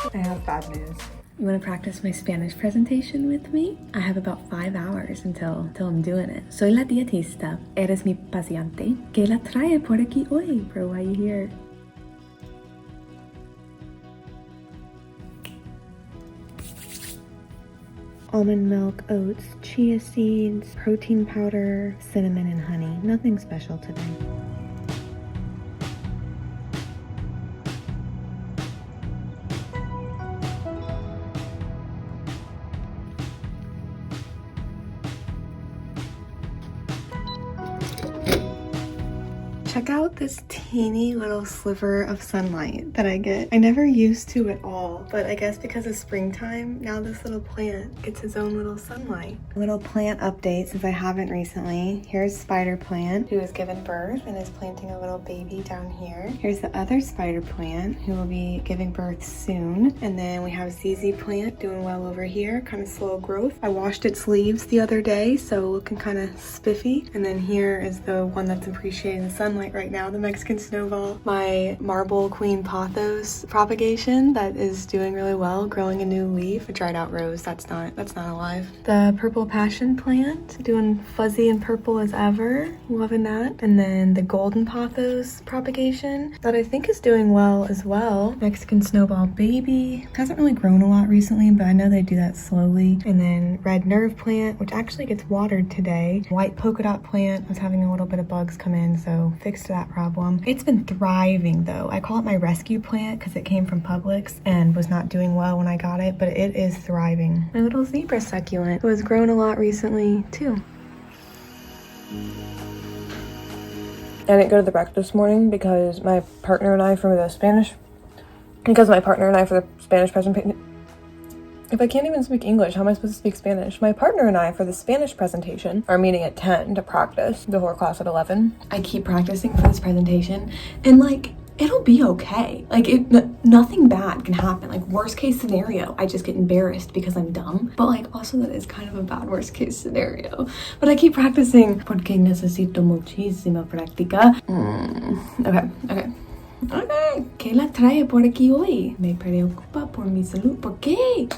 I have bad news. You want to practice my Spanish presentation with me? I have about 5 hours until I'm doing it. Soy la dietista. Eres mi paciente. ¿Qué la trae por aquí hoy? For why you here? Almond milk, oats, chia seeds, protein powder, cinnamon, and honey. Nothing special today. Check out this teeny little sliver of sunlight that I get. I never used to at all, but I guess because of springtime, now this little plant gets its own little sunlight. Little plant update since I haven't recently. Here's Spider Plant, who has given birth and is planting a little baby down here. Here's the other Spider Plant, who will be giving birth soon. And then we have ZZ Plant doing well over here, kind of slow growth. I washed its leaves the other day, so looking kind of spiffy. And then here is the one that's appreciating the sunlight right now, the Mexican snowball. My marble queen pothos propagation that is doing really well, growing a new leaf. A dried out rose, that's not alive. The purple passion plant doing fuzzy and purple as ever, loving that. And then the golden pothos propagation that I think is doing well as well. Mexican snowball baby hasn't really grown a lot recently, but I know they do that slowly. And then red nerve plant, which actually gets watered today. White polka dot plant was having a little bit of bugs come in, so fixed that problem. It's been thriving though. I call it my rescue plant because it came from Publix and was not doing well when I got it, but it is thriving. My little zebra succulent, who has grown a lot recently too. I didn't go to the breakfast this morning because my partner and I for the Spanish presentation. If I can't even speak English, how am I supposed to speak Spanish? My partner and I, for the Spanish presentation, are meeting at 10 to practice before class at 11. I keep practicing for this presentation, and like, it'll be okay. Like, nothing bad can happen. Like, worst case scenario, I just get embarrassed because I'm dumb. But like, also that is kind of a bad worst case scenario. But I keep practicing. Porque necesito muchísima práctica. Okay. ¿Qué la trae por aquí hoy? Me preocupa por mi salud. ¿Por qué?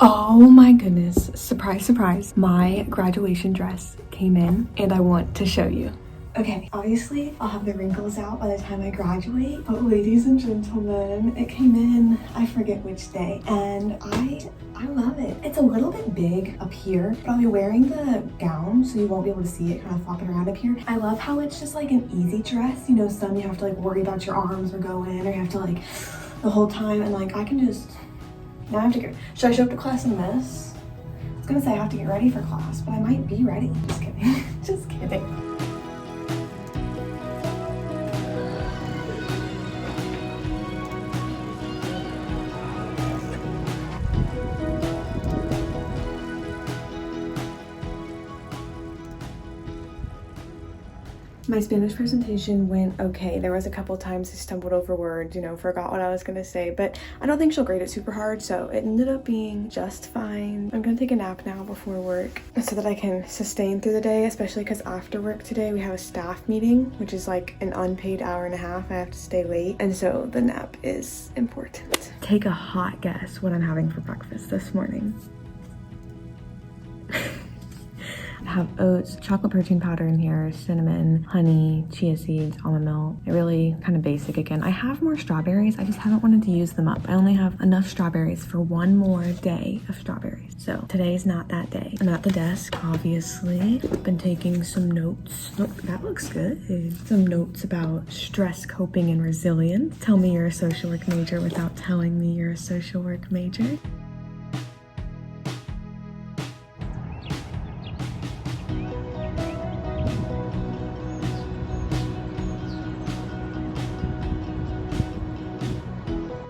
Oh my goodness, surprise, surprise. My graduation dress came in and I want to show you. Okay, obviously I'll have the wrinkles out by the time I graduate, but ladies and gentlemen, it came in, I forget which day, and I love it. It's a little bit big up here, but I'll be wearing the gown so you won't be able to see it kind of flopping around up here. I love how it's just like an easy dress. You know, some you have to like worry about your arms or go in, or you have to like the whole time, and like I can just, now I have to go. Should I show up to class in this? I was gonna say I have to get ready for class, but I might be ready. Just kidding. Just kidding. My Spanish presentation went okay. There was a couple times I stumbled over words, you know, forgot what I was gonna say, but I don't think she'll grade it super hard, so it ended up being just fine. I'm gonna take a nap now before work so that I can sustain through the day, especially because after work today we have a staff meeting, which is like an unpaid hour and a half. I have to stay late, and so the nap is important. Take a hot guess what I'm having for breakfast this morning. I have oats, chocolate protein powder in here, cinnamon, honey, chia seeds, almond milk. Really kind of basic again. I have more strawberries. I just haven't wanted to use them up. I only have enough strawberries for one more day of strawberries. So today's not that day. I'm at the desk, obviously. Been taking some notes. Oh, that looks good. Some notes about stress coping and resilience. Tell me you're a social work major without telling me you're a social work major.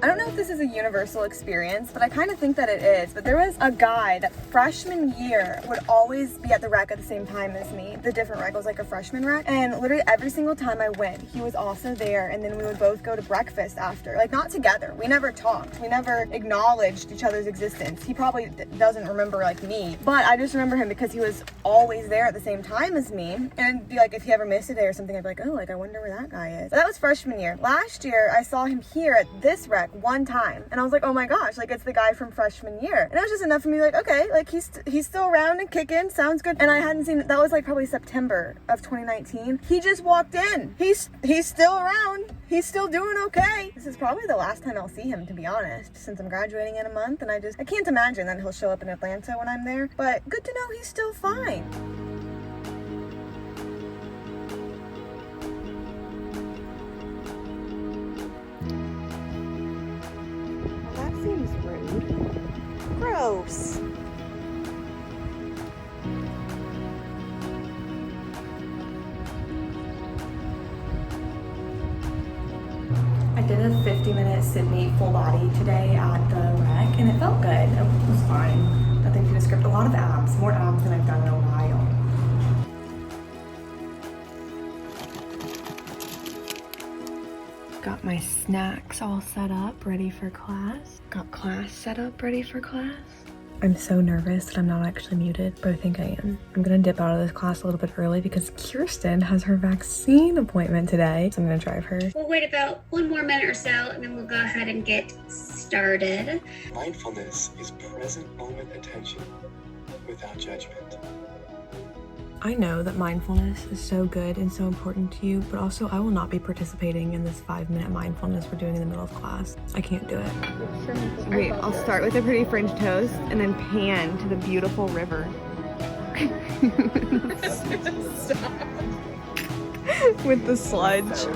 I don't know if this is a universal experience, but I kind of think that it is. But there was a guy that freshman year would always be at the rec at the same time as me. The different rec was like a freshman rec. And literally every single time I went, he was also there. And then we would both go to breakfast after. Like, not together. We never talked. We never acknowledged each other's existence. He probably doesn't remember like me. But I just remember him because he was always there at the same time as me. And it'd be like, if he ever missed a day or something, I'd be like, oh, like, I wonder where that guy is. But that was freshman year. Last year, I saw him here at this rec one time. And I was like, oh my gosh, like, it's the guy from freshman year. And it was just enough for me, like, okay, like, he's still around and kicking. Sounds good. And I hadn't seen, that was like probably September of 2019. He just walked in. He's still around. He's still doing okay. This is probably the last time I'll see him, to be honest, since I'm graduating in a month. And I can't imagine that he'll show up in Atlanta when I'm there. But good to know he's still fine. Well, that seems rude. Gross. I did a 50-minute Sydney full body today at the rec, and it felt good. It was fine. Nothing too descriptive. A lot of abs, more abs than I've done in a while. Got my snacks all set up, ready for class. Got class set up, ready for class. I'm so nervous that I'm not actually muted, but I think I am. I'm gonna dip out of this class a little bit early because Kirsten has her vaccine appointment today, so I'm gonna drive her. We'll wait about 1 more minute or so, and then we'll go ahead and get started. Mindfulness is present moment attention without judgment. I know that mindfulness is so good and so important to you, but also I will not be participating in this 5-minute mindfulness we're doing in the middle of class. I can't do it. Wait, I'll start with a pretty French toast and then pan to the beautiful river. With the sludge.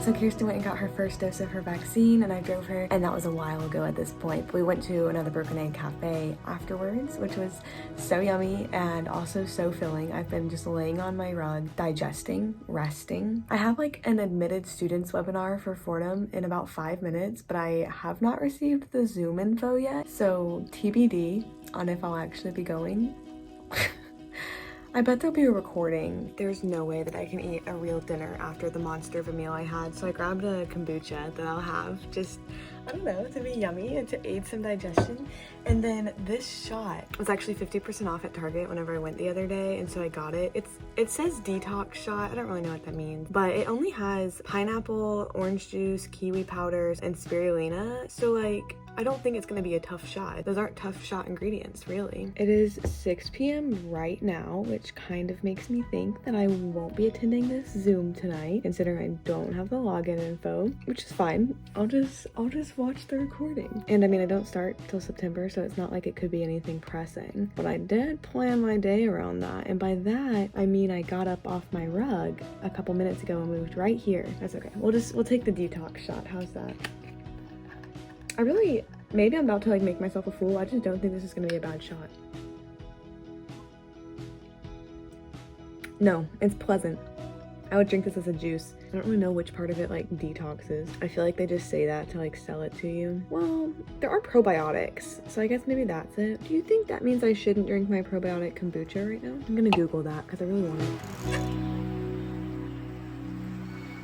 So Kirsten went and got her first dose of her vaccine, and I drove her, and that was a while ago at this point. But we went to another Broken Egg cafe afterwards, which was so yummy and also so filling. I've been just laying on my rug, digesting, resting. I have like an admitted students webinar for Fordham in about 5 minutes, but I have not received the Zoom info yet. So TBD on if I'll actually be going. I bet there'll be a recording. There's no way that I can eat a real dinner after the monster of a meal I had, so I grabbed a kombucha that I'll have just, I don't know, to be yummy and to aid some digestion. And then this shot was actually 50% off at Target whenever I went the other day, and so I got it. It says detox shot. I don't really know what that means, but it only has pineapple, orange juice, kiwi powders, and spirulina. So like, I don't think it's gonna be a tough shot. Those aren't tough shot ingredients, really. It is 6 p.m. right now, which kind of makes me think that I won't be attending this Zoom tonight, considering I don't have the login info, which is fine. I'll just watch the recording. And I mean, I don't start till September, so it's not like it could be anything pressing. But I did plan my day around that, and by that, I mean I got up off my rug a couple minutes ago and moved right here. That's okay. We'll take the detox shot. How's that? Maybe I'm about to like make myself a fool. I just don't think this is gonna be a bad shot. No, it's pleasant. I would drink this as a juice. I don't really know which part of it like detoxes. I feel like they just say that to like sell it to you. Well, there are probiotics, so I guess maybe that's it. Do you think that means I shouldn't drink my probiotic kombucha right now? I'm gonna Google that because I really want it.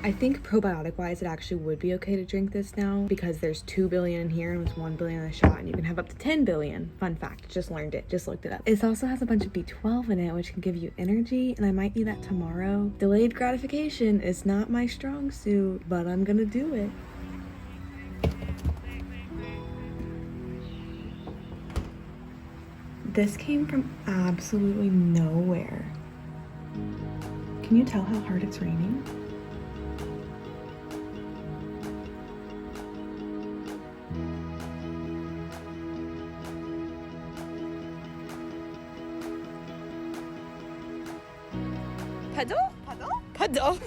I think probiotic-wise, it actually would be okay to drink this now because there's 2 billion in here and it was 1 billion in a shot, and you can have up to 10 billion. Fun fact, just learned it, just looked it up. It also has a bunch of B12 in it, which can give you energy, and I might need that tomorrow. Delayed gratification is not my strong suit, but I'm gonna do it. This came from absolutely nowhere. Can you tell how hard it's raining? Paddle? Paddle? Paddle.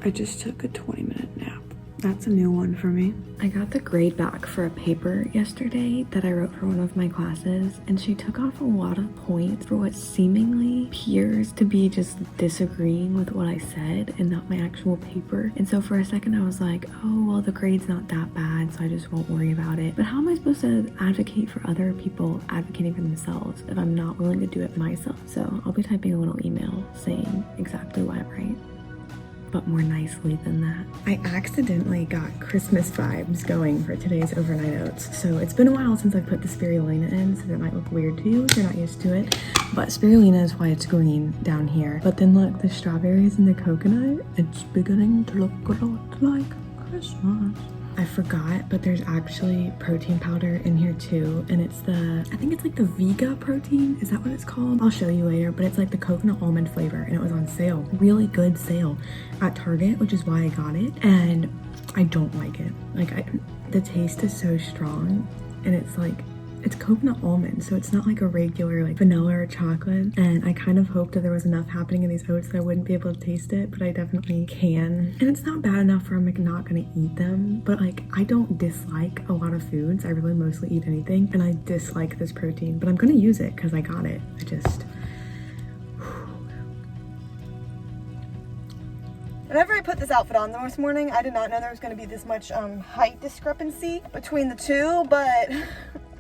I just took a 20-minute nap. That's a new one for me. I got the grade back for a paper yesterday that I wrote for one of my classes, and she took off a lot of points for what seemingly appears to be just disagreeing with what I said and not my actual paper. And so for a second I was like, oh, well, the grade's not that bad, so I just won't worry about it. But how am I supposed to advocate for other people advocating for themselves if I'm not willing to do it myself? So I'll be typing a little email saying exactly why I'm right, but more nicely than that. I accidentally got Christmas vibes going for today's overnight oats. So it's been a while since I put the spirulina in, so that might look weird to you if you're not used to it. But spirulina is why it's green down here. But then look, the strawberries and the coconut, it's beginning to look a lot like Christmas. I forgot, but there's actually protein powder in here too, and it's I think it's like the Vega protein. Is that what it's called? I'll show you later, but it's like the coconut almond flavor, and it was on sale. Really good sale at Target, which is why I got it, and I don't like it. Like, the taste is so strong, and it's like, it's coconut almond, so it's not like a regular like vanilla or chocolate. And I kind of hoped that there was enough happening in these oats that I wouldn't be able to taste it, but I definitely can. And it's not bad enough where I'm like not gonna eat them, but like I don't dislike a lot of foods. I really mostly eat anything, and I dislike this protein, but I'm gonna use it because I got it. I just... Whenever I put this outfit on this morning, I did not know there was going to be this much height discrepancy between the two, but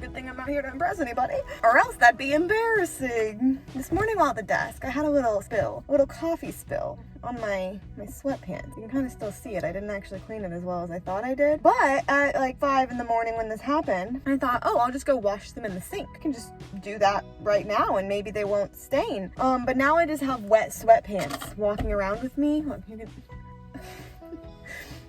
good thing I'm not here to impress anybody, or else that'd be embarrassing. This morning while at the desk, I had a little coffee spill on my sweatpants. You can kind of still see it. I didn't actually clean it as well as I thought I did. But at like 5 in the morning when this happened, I thought, oh, I'll just go wash them in the sink. I can just do that right now and maybe they won't stain. But now I just have wet sweatpants walking around with me. Look, you can...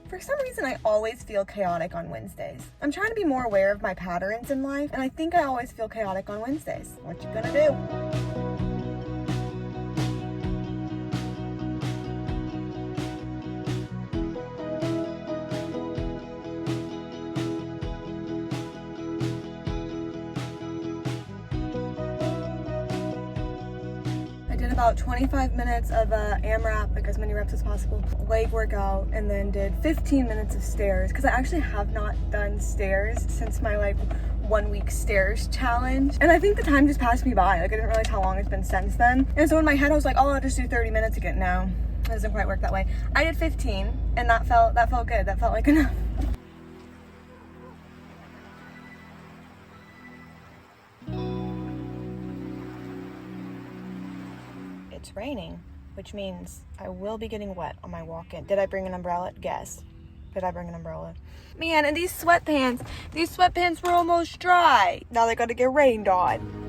For some reason, I always feel chaotic on Wednesdays. I'm trying to be more aware of my patterns in life, and I think I always feel chaotic on Wednesdays. What you gonna do? About 25 minutes of AMRAP, like as many reps as possible, leg workout, and then did 15 minutes of stairs, because I actually have not done stairs since my like 1 week stairs challenge, and I think the time just passed me by. Like I didn't realize how long it's been since then, and so in my head I was like, oh, I'll just do 30 minutes again. No, it doesn't quite work that way. I did 15, and that felt good. That felt like enough. It's raining, which means I will be getting wet on my walk-in. Did I bring an umbrella? Guess. Did I bring an umbrella? Man, and these sweatpants were almost dry. Now they gotta get rained on.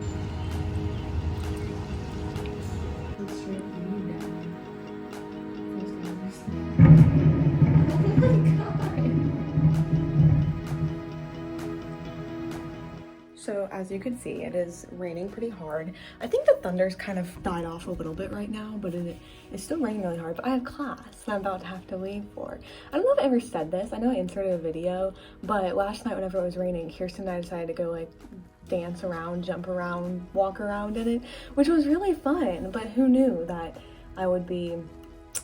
So as you can see, it is raining pretty hard. I think the thunder's kind of died off a little bit right now, but it's still raining really hard. But I have class that I'm about to have to leave for. I don't know if I ever said this. I know I inserted a video, but last night whenever it was raining, Kirsten and I decided to go like dance around, jump around, walk around in it, which was really fun. But who knew that I would be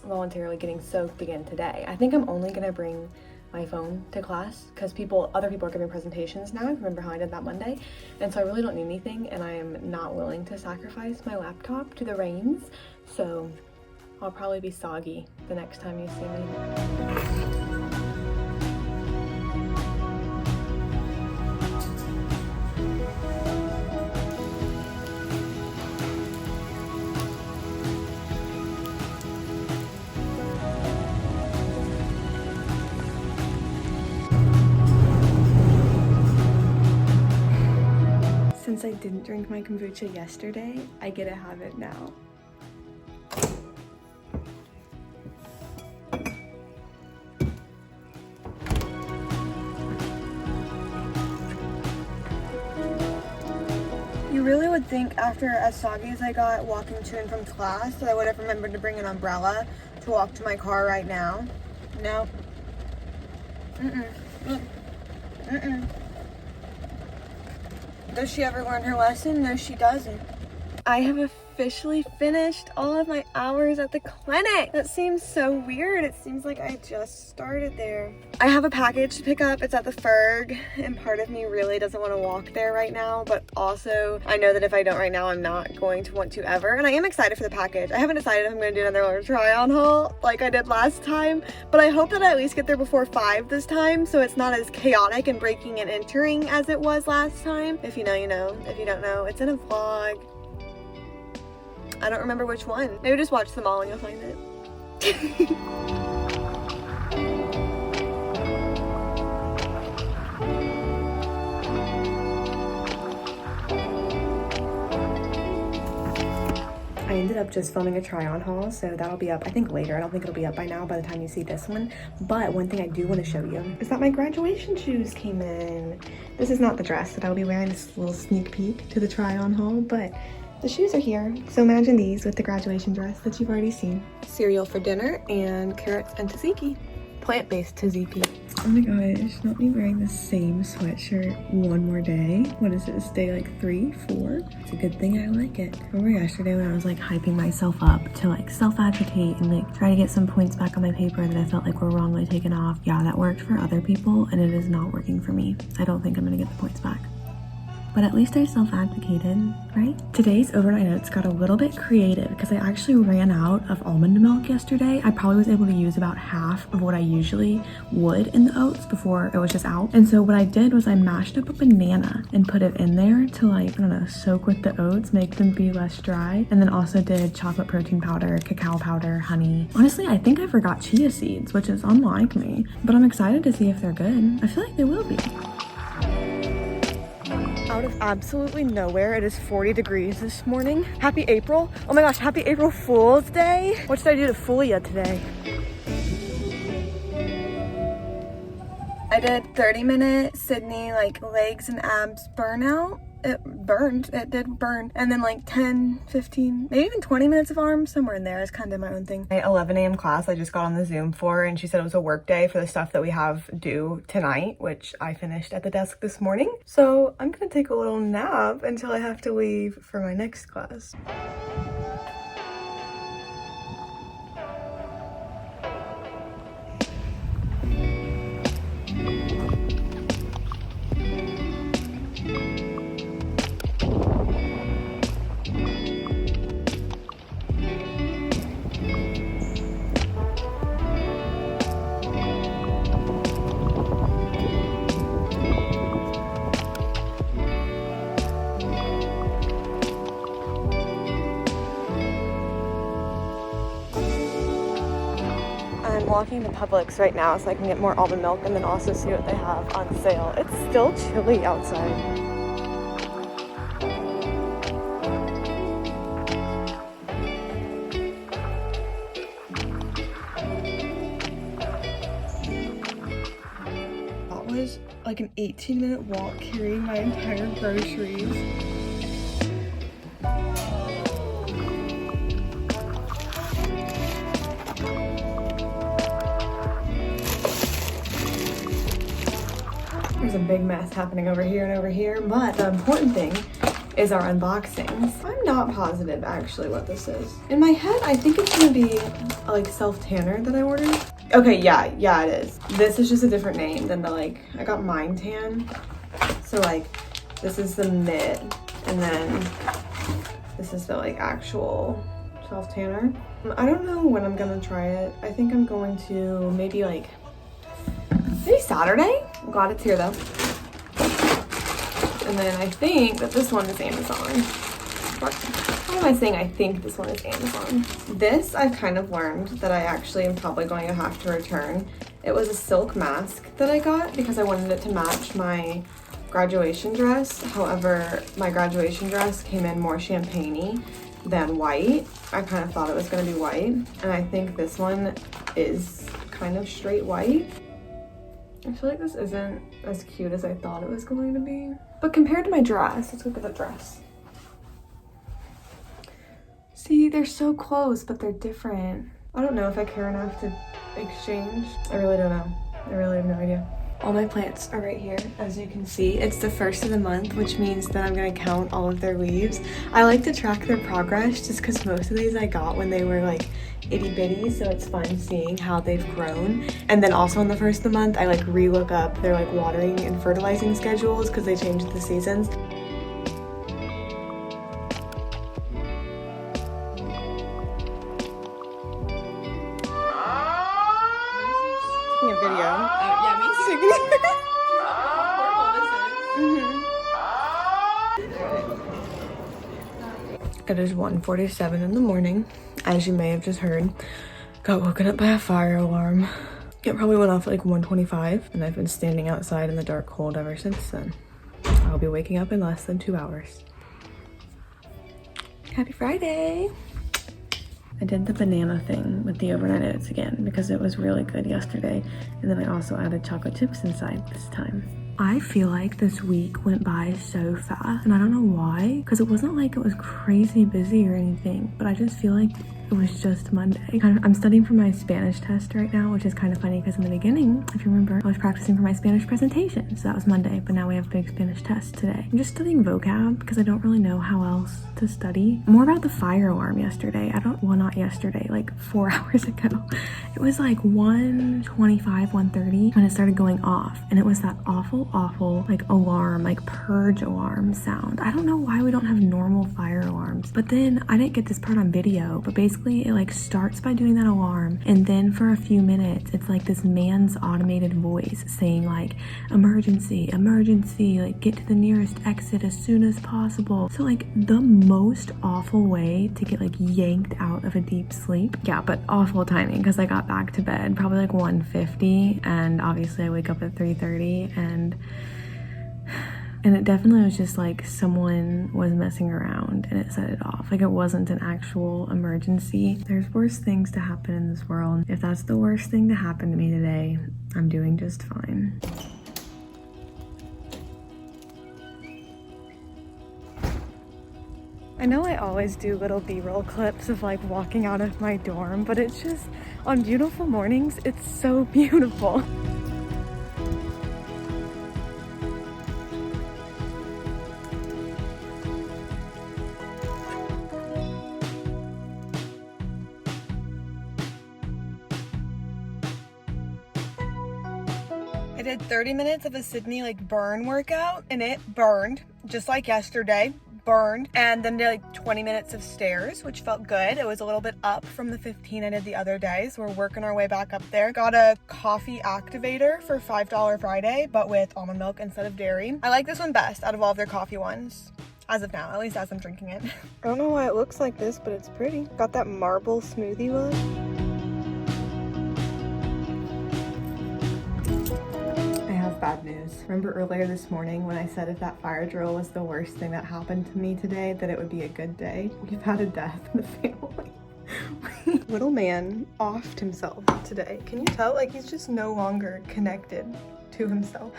voluntarily getting soaked again today. I think I'm only gonna bring my phone to class because other people are giving presentations now. I remember how I did that Monday, and so I really don't need anything, and I am not willing to sacrifice my laptop to the rains, so I'll probably be soggy the next time you see me. Since I didn't drink my kombucha yesterday, I get to have it now. You really would think after as soggy as I got walking to and from class that I would have remembered to bring an umbrella to walk to my car right now. No. Does she ever learn her lesson? No, she doesn't. I have officially finished all of my hours at the clinic. That seems so weird. It seems like I just started there. I have a package to pick up. It's at the Ferg, and part of me really doesn't want to walk there right now, but also I know that if I don't right now, I'm not going to want to ever. And I am excited for the package. I haven't decided if I'm going to do another little try-on haul like I did last time, but I hope that I at least get there before 5 this time, so it's not as chaotic and breaking and entering as it was last time. If you know, you know. If you don't know, it's in a vlog. I don't remember which one. Maybe just watch them all and you'll find it. I ended up just filming a try-on haul, so that'll be up, I think, later. I don't think it'll be up by now by the time you see this one. But one thing I do want to show you is that my graduation shoes came in. This is not the dress that I'll be wearing, this little sneak peek to the try-on haul, but the shoes are here. So imagine these with the graduation dress that you've already seen. Cereal for dinner and carrots and tzatziki. Plant-based tzatziki. Oh my gosh, not me wearing the same sweatshirt one more day. What is this, day like 3, 4? It's a good thing I like it. Remember yesterday when I was like hyping myself up to like self-advocate and like try to get some points back on my paper that I felt like were wrongly taken off? Yeah, that worked for other people and it is not working for me. I don't think I'm gonna get the points back. But at least I self-advocated, right? Today's overnight oats got a little bit creative because I actually ran out of almond milk yesterday. I probably was able to use about half of what I usually would in the oats before it was just out. And so what I did was I mashed up a banana and put it in there to like, I don't know, soak with the oats, make them be less dry. And then also did chocolate protein powder, cacao powder, honey. Honestly, I think I forgot chia seeds, which is unlike me, but I'm excited to see if they're good. I feel like they will be. Out of absolutely nowhere, it is 40 degrees this morning. Happy April. Oh my gosh, happy April Fool's Day. What should I do to fool you today? I did 30-minute Sydney like legs and abs burnout. It burned, it did burn. And then like 10, 15, maybe even 20 minutes of arms, somewhere in there is kind of my own thing. My 11 a.m. class I just got on the Zoom for, and she said it was a work day for the stuff that we have due tonight, which I finished at the desk this morning. So I'm gonna take a little nap until I have to leave for my next class. Walking to Publix right now so I can get more almond milk and then also see what they have on sale. It's still chilly outside. That was like an 18-minute walk carrying my entire groceries. There's a big mess happening over here and over here, but the important thing is our unboxings. I'm not positive actually what this is. In my head, I think it's gonna be a like self-tanner that I ordered. Okay, yeah, it is. This is just a different name than the like, I got Mind Tan. So like, this is the mid, and then this is the like actual self-tanner. I don't know when I'm gonna try it. I think I'm going to maybe Saturday. I'm glad it's here though. And then I think that this one is Amazon. Why am I saying I think this one is Amazon? This I've kind of learned that I actually am probably going to have to return. It was a silk mask that I got because I wanted it to match my graduation dress. However, my graduation dress came in more champagne-y than white. I kind of thought it was going to be white, and I think this one is kind of straight white. I feel like this isn't as cute as I thought it was going to be. But compared to my dress, let's look at the dress. See, they're so close, but they're different. I don't know if I care enough to exchange. I really don't know. I really have no idea. All my plants are right here, as you can see. It's the first of the month, which means that I'm gonna count all of their leaves. I like to track their progress just because most of these I got when they were like itty bitty, so it's fun seeing how they've grown. And then also on the first of the month, I like re-look up their like watering and fertilizing schedules because they changed the seasons. Taking a video. Yeah, me too. It is 1:47 in the morning, as you may have just heard. Got woken up by a fire alarm. It probably went off at like 1:25, and I've been standing outside in the dark cold ever since then. I'll be waking up in less than 2 hours. Happy Friday! I did the banana thing with the overnight oats again because it was really good yesterday, and then I also added chocolate chips inside this time. I feel like this week went by so fast, and I don't know why, because it wasn't like it was crazy busy or anything, but I just feel like it was just Monday. I'm studying for my Spanish test right now, which is kind of funny because in the beginning, if you remember, I was practicing for my Spanish presentation, so that was Monday, but now we have a big Spanish test today. I'm just studying vocab because I don't really know how else to study. More about the fire alarm yesterday. Not yesterday, like 4 hours ago. It was like 1:25, 1:30 when it started going off, and it was that awful like alarm, like purge alarm sound. I don't know why we don't have normal fire alarms, but then I didn't get this part on video, but basically it like starts by doing that alarm, and then for a few minutes it's like this man's automated voice saying like emergency, like get to the nearest exit as soon as possible. So like the most awful way to get like yanked out of a deep sleep. Yeah, but awful timing because I got back to bed probably like 1:50, and obviously I wake up at 3:30, and it definitely was just like someone was messing around and it set it off. Like it wasn't an actual emergency. There's worse things to happen in this world. If that's the worst thing to happen to me today, I'm doing just fine. I know I always do little B-roll clips of like walking out of my dorm, but it's just, on beautiful mornings, it's so beautiful. I did 30 minutes of a Sydney like burn workout, and it burned just like yesterday. Burned, and then did like 20 minutes of stairs, which felt good. It was a little bit up from the 15 I did the other day, so we're working our way back up there. Got a coffee activator for $5 Friday, but with almond milk instead of dairy. I like this one best out of all of their coffee ones. As of now, at least as I'm drinking it. I don't know why it looks like this, but it's pretty. Got that marble smoothie look. Bad news. Remember earlier this morning when I said if that fire drill was the worst thing that happened to me today, that it would be a good day? We've had a death in the family. Little man offed himself today. Can you tell? Like he's just no longer connected to himself.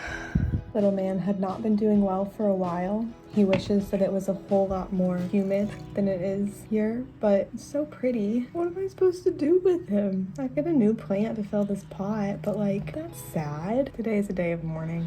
Little man had not been doing well for a while. He wishes that it was a whole lot more humid than it is here, but it's so pretty. What am I supposed to do with him? I get a new plant to fill this pot, but like, that's sad. Today is a day of mourning.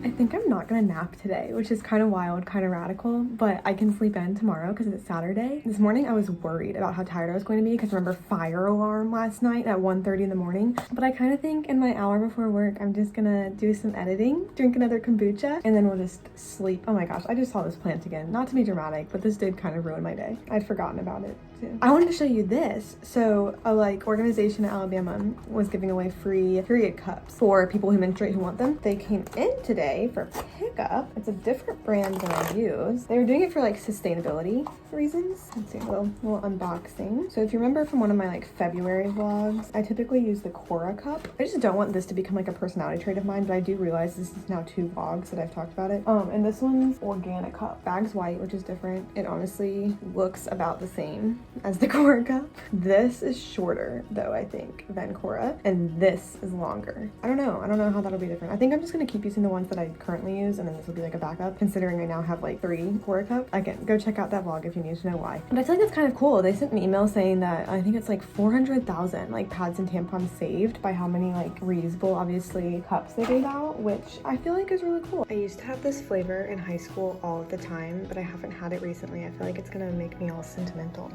I think I'm not gonna nap today, which is kind of wild, kind of radical, but I can sleep in tomorrow because it's Saturday. This morning I was worried about how tired I was going to be because remember fire alarm last night at 1:30 in the morning. But I kind of think in my hour before work, I'm just gonna do some editing, drink another kombucha, and then we'll just sleep. Oh my gosh, I just saw this plant again. Not to be dramatic, but this did kind of ruin my day. I'd forgotten about it too. I wanted to show you this. So a like organization in Alabama was giving away free period cups for people who menstruate who want them. They came in today for pickup. It's a different brand than I use. They were doing it for like sustainability reasons. Let's see, a little unboxing. So if you remember from one of my like February vlogs, I typically use the Cora cup. I just don't want this to become like a personality trait of mine, but I do realize this is now 2 vlogs that I've talked about it. And this one's organic cup. Bag's white, which is different. It honestly looks about the same. as the Cora cup. This is shorter though, I think, than Cora, and this is longer. I don't know how that'll be different. I think I'm just gonna keep using the ones that I currently use, and then this will be like a backup, considering I now have like 3 Cora cups. Again, go check out that vlog if you need to know why. But I feel like that's kind of cool. They sent an email saying that I think it's like 400,000 like pads and tampons saved by how many like reusable, obviously, cups they gave out, which I feel like is really cool. I used to have this flavor in high school all of the time, but I haven't had it recently. I feel like it's gonna make me all sentimental.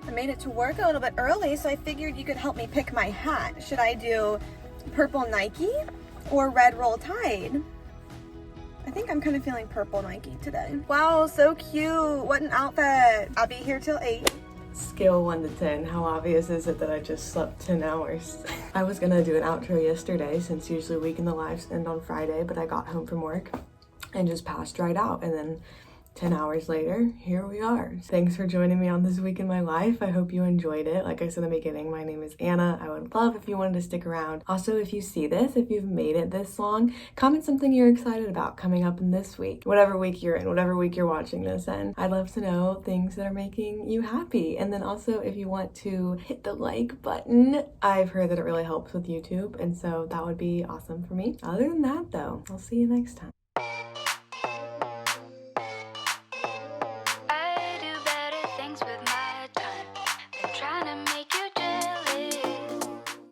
I made it to work a little bit early, so I figured you could help me pick my hat. Should I do purple Nike or red Roll Tide? I think I'm kind of feeling purple Nike today. Wow, so cute. What an outfit. I'll be here till 8. Scale 1 to 10, how obvious is it that I just slept 10 hours? I was gonna do an outro yesterday, since usually Week in the Lives end on Friday, but I got home from work and just passed right out, and then 10 hours later, here we are. Thanks for joining me on this week in my life. I hope you enjoyed it. Like I said in the beginning, my name is Anna. I would love if you wanted to stick around. Also, if you see this, if you've made it this long, comment something you're excited about coming up in this week. Whatever week you're in, whatever week you're watching this in. I'd love to know things that are making you happy. And then also, if you want to hit the like button, I've heard that it really helps with YouTube, and so that would be awesome for me. Other than that though, I'll see you next time.